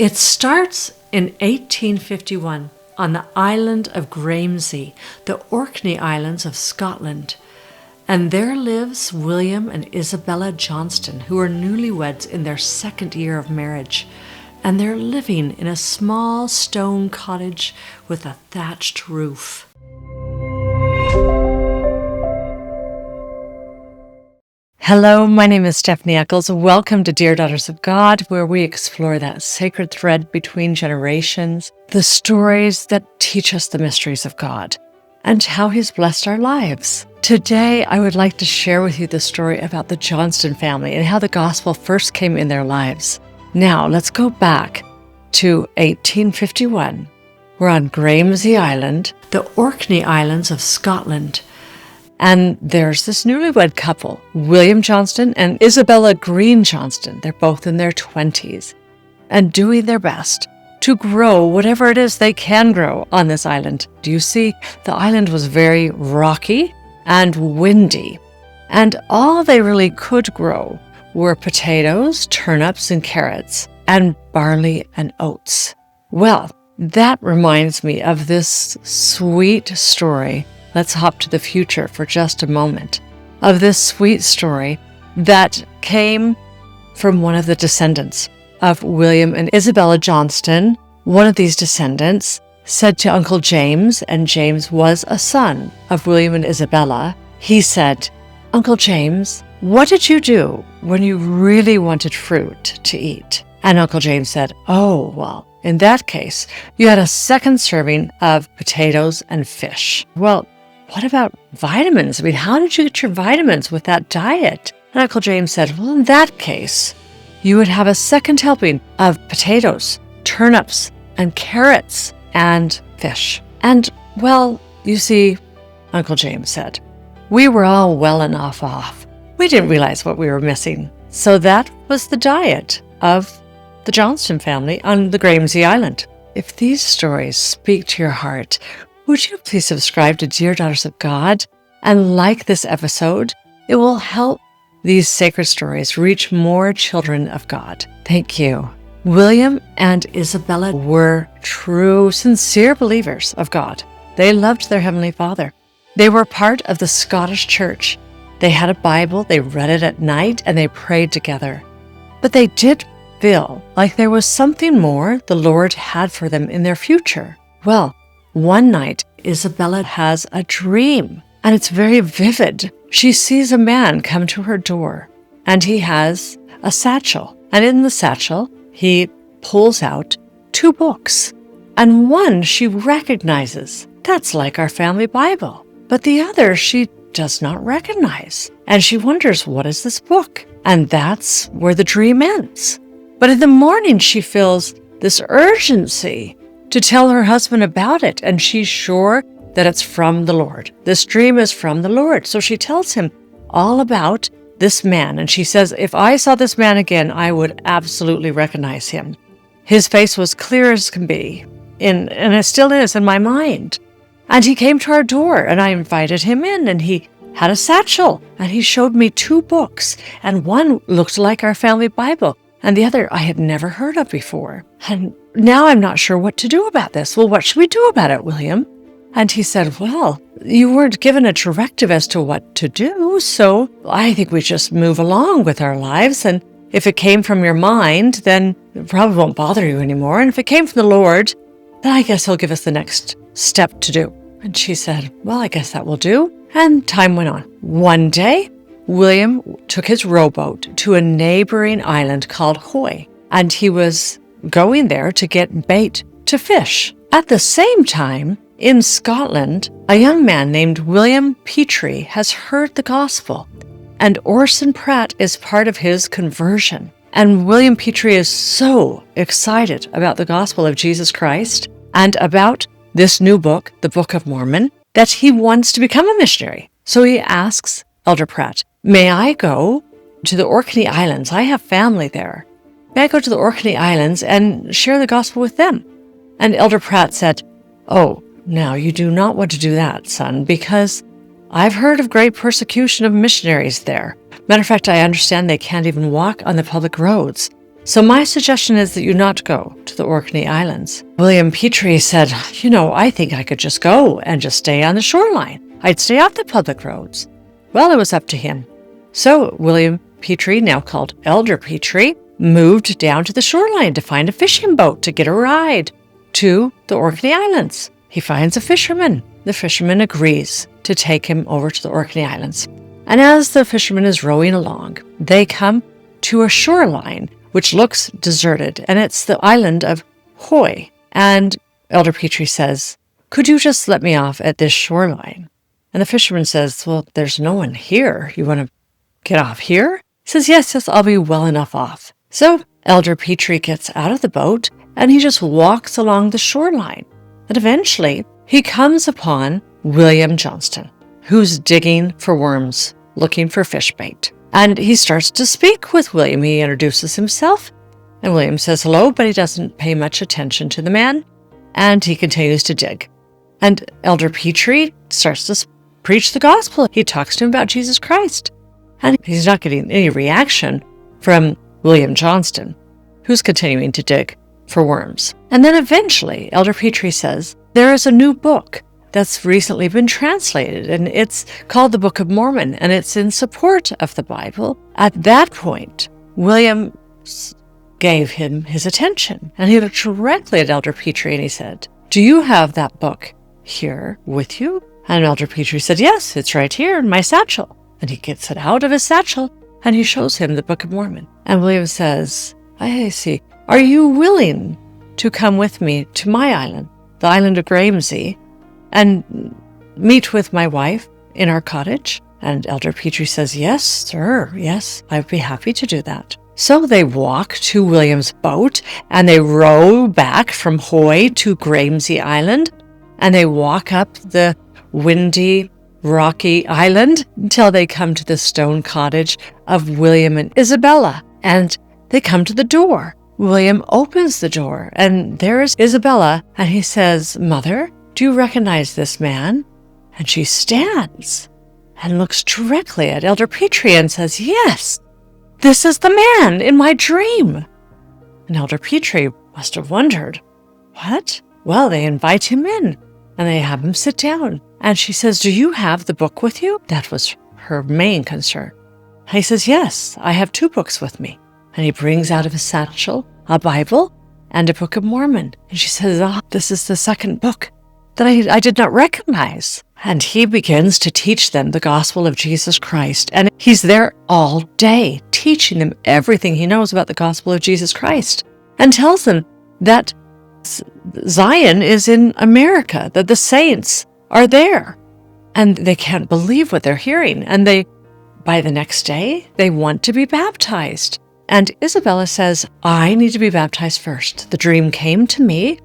It starts in 1851 on the island of Graemsay, the Orkney Islands of Scotland. And there lives William and Isabella Johnston, who are newlyweds in their second year of marriage. And they're living in a small stone cottage with a thatched roof. Hello, my name is Stephanie Eccles. Welcome to Dear Daughters of God, where we explore that sacred thread between generations, the stories that teach us the mysteries of God, and how He's blessed our lives. Today, I would like to share with you the story about the Johnston family and how the gospel first came in their lives. Now, let's go back to 1851. We're on Graemsay Island, the Orkney Islands of Scotland. And there's this newlywed couple, William Johnston and Isabella Green Johnston. They're both in their 20s and doing their best to grow whatever it is they can grow on this island. Do you see? The island was very rocky and windy, and all they really could grow were potatoes, turnips, and carrots, and barley and oats. Well, that reminds me of this sweet story. Let's hop to the future for just a moment, of this sweet story that came from one of the descendants of William and Isabella Johnston. One of these descendants said to Uncle James, and James was a son of William and Isabella, he said, "Uncle James, what did you do when you really wanted fruit to eat?" And Uncle James said, "Oh, well, in that case, you had a second serving of potatoes and fish." Well, what about vitamins? I mean, how did you get your vitamins with that diet? And Uncle James said, well, in that case, you would have a second helping of potatoes, turnips, and carrots, and fish. And, well, you see, Uncle James said, we were all well enough off. We didn't realize what we were missing. So that was the diet of the Johnston family on the Graemsay Island. If these stories speak to your heart, would you please subscribe to Dear Daughters of God and like this episode? It will help these sacred stories reach more children of God. Thank you. William and Isabella were true, sincere believers of God. They loved their Heavenly Father. They were part of the Scottish Church. They had a Bible, they read it at night, and they prayed together. But they did feel like there was something more the Lord had for them in their future. Well, one night, Isabella has a dream, and it's very vivid. She sees a man come to her door, and he has a satchel. And in the satchel, he pulls out 2 books. And one she recognizes. That's like our family Bible. But the other she does not recognize. And she wonders, what is this book? And that's where the dream ends. But in the morning, she feels this urgency to tell her husband about it, and she's sure that it's from the Lord. This dream is from the Lord. So she tells him all about this man, and she says, if I saw this man again, I would absolutely recognize him. His face was clear as can be, and it still is in my mind. And he came to our door, and I invited him in, and he had a satchel, and he showed me 2 books, and one looked like our family Bible, and the other I had never heard of before. And now I'm not sure what to do about this. Well, what should we do about it, William? And he said, well, you weren't given a directive as to what to do, so I think we just move along with our lives. And if it came from your mind, then it probably won't bother you anymore. And if it came from the Lord, then I guess He'll give us the next step to do. And she said, well, I guess that will do. And time went on. One day, William took his rowboat to a neighboring island called Hoy, and he was going there to get bait to fish. At the same time, in Scotland, a young man named William Petrie has heard the gospel, and Orson Pratt is part of his conversion. And William Petrie is so excited about the gospel of Jesus Christ and about this new book, the Book of Mormon, that he wants to become a missionary. So he asks Elder Pratt, may I go to the Orkney Islands? I have family there. May I go to the Orkney Islands and share the gospel with them? And Elder Pratt said, oh, now you do not want to do that, son, because I've heard of great persecution of missionaries there. Matter of fact, I understand they can't even walk on the public roads. So my suggestion is that you not go to the Orkney Islands. William Petrie said, I think I could just go and just stay on the shoreline. I'd stay off the public roads. Well, it was up to him. So William Petrie, now called Elder Petrie, moved down to the shoreline to find a fishing boat to get a ride to the Orkney Islands. He finds a fisherman. The fisherman agrees to take him over to the Orkney Islands. And as the fisherman is rowing along, they come to a shoreline which looks deserted, and it's the island of Hoy. And Elder Petrie says, "Could you just let me off at this shoreline?" And the fisherman says, "Well, there's no one here. You want to get off here?" He says, yes, I'll be well enough off. So Elder Petrie gets out of the boat, and he just walks along the shoreline. And eventually, he comes upon William Johnston, who's digging for worms, looking for fish bait. And he starts to speak with William. He introduces himself, and William says hello, but he doesn't pay much attention to the man, and he continues to dig. And Elder Petrie starts to preach the gospel. He talks to him about Jesus Christ, and he's not getting any reaction from William Johnston, who's continuing to dig for worms. And then eventually, Elder Petrie says, there is a new book that's recently been translated, and it's called the Book of Mormon, and it's in support of the Bible. At that point, William gave him his attention, and he looked directly at Elder Petrie, and he said, "Do you have that book here with you?" And Elder Petrie said, "Yes, it's right here in my satchel." And he gets it out of his satchel, and he shows him the Book of Mormon. And William says, "I see. Are you willing to come with me to my island, the island of Graemsay, and meet with my wife in our cottage?" And Elder Petrie says, "Yes, sir. Yes, I'd be happy to do that." So they walk to William's boat, and they row back from Hoy to Graemsay Island, and they walk up the windy, rocky island until they come to the stone cottage of William and Isabella, and they come to the door. William opens the door, and there is Isabella, and he says, "Mother, do you recognize this man?" And she stands and looks directly at Elder Petrie and says, "Yes, this is the man in my dream." And Elder Petrie must have wondered, what? Well, they invite him in, and they have him sit down. And she says, "Do you have the book with you?" That was her main concern. And he says, "Yes, I have 2 books with me." And he brings out of his satchel a Bible and a Book of Mormon. And she says, "This is the second book that I did not recognize." And he begins to teach them the gospel of Jesus Christ. And he's there all day, teaching them everything he knows about the gospel of Jesus Christ, and tells them that Zion is in America, that the saints are there. And they can't believe what they're hearing. And by the next day, they want to be baptized. And Isabella says, "I need to be baptized first. The dream came to me,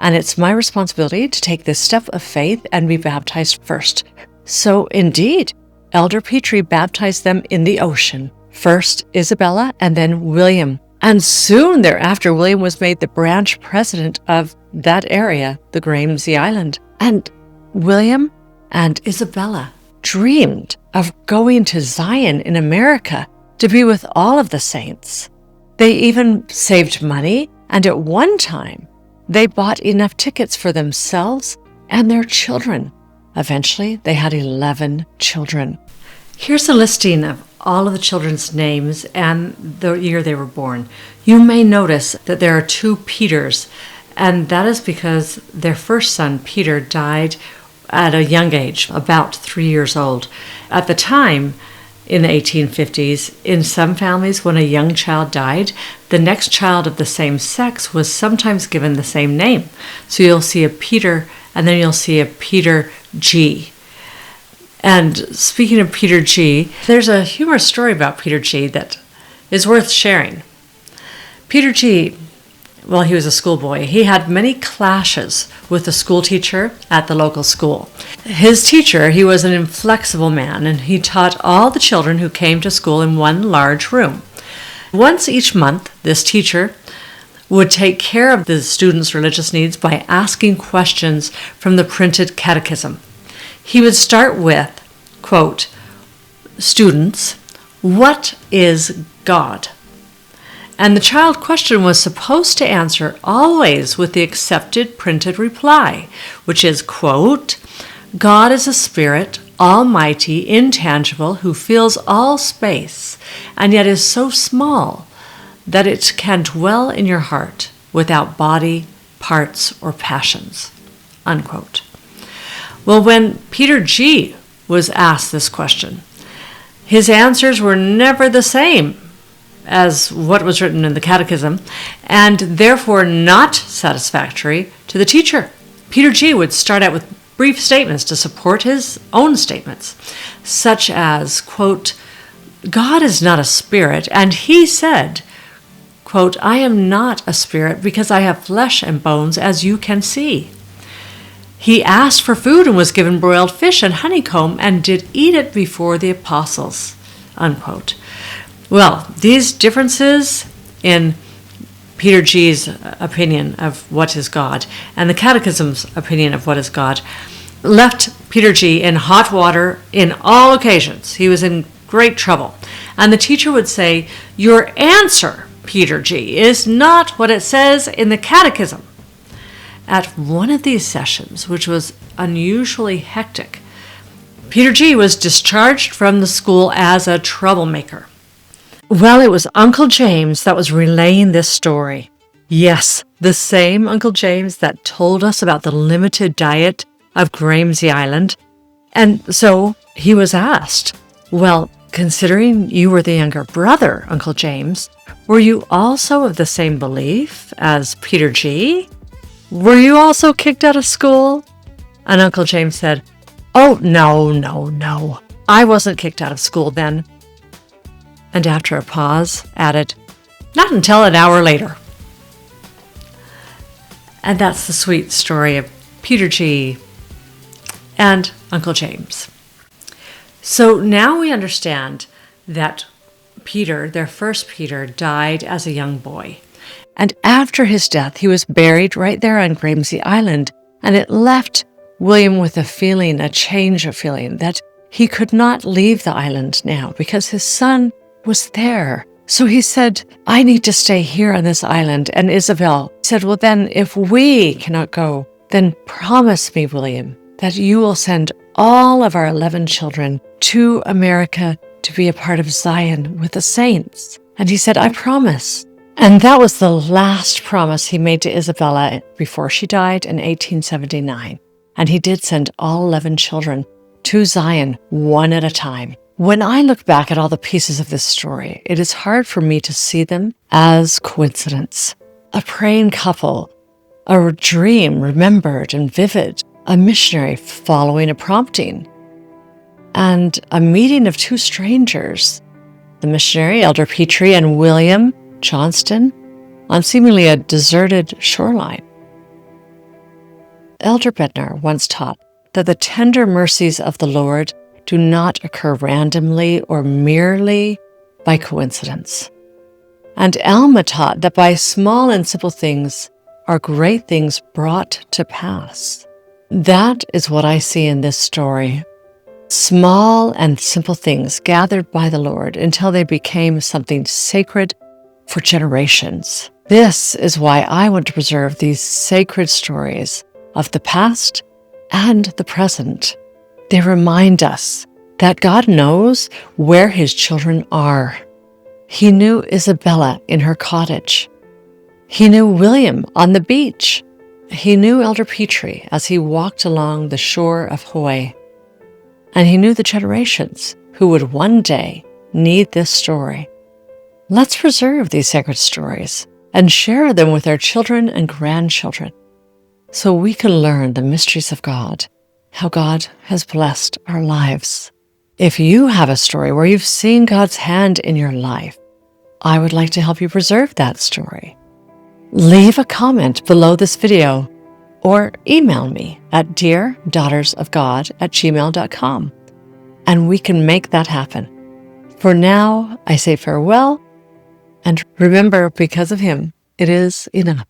and it's my responsibility to take this step of faith and be baptized first." So indeed, Elder Petrie baptized them in the ocean. First Isabella, and then William. And soon thereafter, William was made the branch president of that area, the Graemsay Island. And William and Isabella dreamed of going to Zion in America to be with all of the saints. They even saved money, and at one time, they bought enough tickets for themselves and their children. Eventually, they had 11 children. Here's a listing of all of the children's names and the year they were born. You may notice that there are 2 Peters, and that is because their first son, Peter, died at a young age, about 3 years old. At the time, in the 1850s, in some families, when a young child died, the next child of the same sex was sometimes given the same name. So you'll see a Peter, and then you'll see a Peter G. And speaking of Peter G., there's a humorous story about Peter G that is worth sharing. Peter G, well, he was a schoolboy. He had many clashes with the school teacher at the local school. His teacher, he was an inflexible man, and he taught all the children who came to school in one large room. Once each month, this teacher would take care of the students' religious needs by asking questions from the printed catechism. He would start with, quote, "Students, what is God?" And the child question was supposed to answer always with the accepted printed reply, which is, quote, God is a spirit, almighty, intangible, who fills all space, and yet is so small that it can dwell in your heart without body, parts, or passions, unquote. Well, when Peter G. was asked this question, his answers were never the same as what was written in the catechism, and therefore not satisfactory to the teacher. Peter G. would start out with brief statements to support his own statements, such as, quote, God is not a spirit, and he said, quote, I am not a spirit because I have flesh and bones, as you can see. He asked for food and was given broiled fish and honeycomb and did eat it before the apostles, unquote. Well, these differences in Peter G.'s opinion of what is God and the Catechism's opinion of what is God left Peter G. in hot water in all occasions. He was in great trouble. And the teacher would say, your answer, Peter G., is not what it says in the Catechism. At one of these sessions, which was unusually hectic, Peter G. was discharged from the school as a troublemaker. Well, it was Uncle James that was relaying this story. Yes, the same Uncle James that told us about the limited diet of Graemsay Island. And so he was asked, well, considering you were the younger brother, Uncle James, were you also of the same belief as Peter G.? Were you also kicked out of school? And Uncle James said, oh, no. I wasn't kicked out of school then. And after a pause, added, not until an hour later. And that's the sweet story of Peter G. and Uncle James. So now we understand that Peter, their first Peter, died as a young boy. And after his death, he was buried right there on Graemsay Island, and it left William with a change of feeling, that he could not leave the island now because his son was there. So he said, I need to stay here on this island. And Isabel said, well, then if we cannot go, then promise me, William, that you will send all of our 11 children to America to be a part of Zion with the saints. And he said, I promise. And that was the last promise he made to Isabella before she died in 1879. And he did send all 11 children to Zion, one at a time. When I look back at all the pieces of this story, it is hard for me to see them as coincidence. A praying couple, a dream remembered and vivid, a missionary following a prompting, and a meeting of two strangers, the missionary, Elder Petrie, and William Johnston, on seemingly a deserted shoreline. Elder Bednar once taught that the tender mercies of the Lord do not occur randomly or merely by coincidence. And Alma taught that by small and simple things are great things brought to pass. That is what I see in this story. Small and simple things gathered by the Lord until they became something sacred for generations. This is why I want to preserve these sacred stories of the past and the present. They remind us that God knows where his children are. He knew Isabella in her cottage. He knew William on the beach. He knew Elder Petrie as he walked along the shore of Hawaii. And he knew the generations who would one day need this story. Let's preserve these sacred stories and share them with our children and grandchildren so we can learn the mysteries of God, how God has blessed our lives. If you have a story where you've seen God's hand in your life, I would like to help you preserve that story. Leave a comment below this video or email me at deardaughtersofgod@gmail.com, and we can make that happen. For now, I say farewell, and remember, because of him, it is enough.